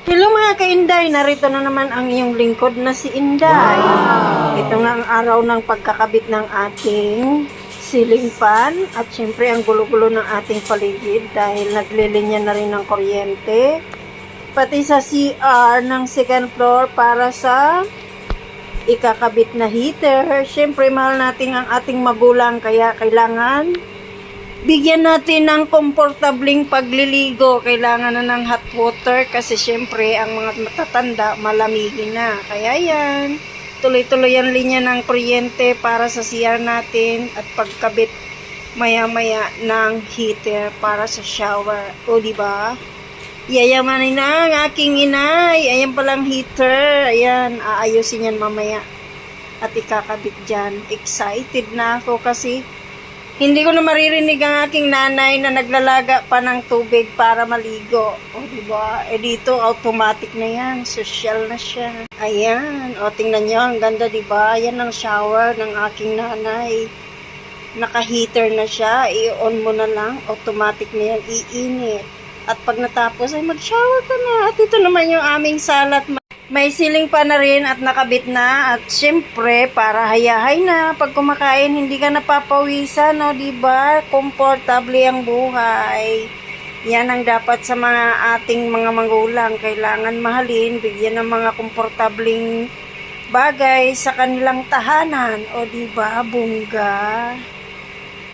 Hello mga ka-Inday, narito na naman ang iyong lingkod na si Inday. Ito nga ang araw ng pagkakabit ng ating ceiling fan at syempre ang gulo-gulo ng ating paligid dahil naglilinya na rin ng kuryente. Pati sa CR ng second floor para sa ikakabit na heater. Syempre mahal natin ang ating magulang kaya kailangan bigyan natin ng komportabling pagliligo. Kailangan na ng hot water kasi syempre ang mga matatanda malamigin na. Kaya yan, tuloy-tuloy ang linya ng kuryente para sa CR natin at pagkabit maya-maya ng heater para sa shower. O diba? Yayamanin na ang aking inay. Ayan palang heater. Ayan, aayusin yan mamaya. At ikakabit dyan. Excited na ako kasi hindi ko na maririnig ang aking nanay na naglalaga pa ng tubig para maligo. O, diba? Eh, dito, automatic na yan. Social na siya. Ayan. O, tingnan nyo. Ang ganda, diba? Yan ang shower ng aking nanay. Naka-heater na siya. I-on mo na lang. Automatic na yan. Iinit. At pag natapos, ay mag-shower ka na. At ito naman yung aming salat. May ceiling pa na rin at nakabit na. At syempre, para hayahay na. Pag kumakain, hindi ka napapawisan, no? Diba? Komportable ang buhay. Yan ang dapat sa mga ating mga magulang. Kailangan mahalin, bigyan ng mga komportabling bagay sa kanilang tahanan. O diba, bongga?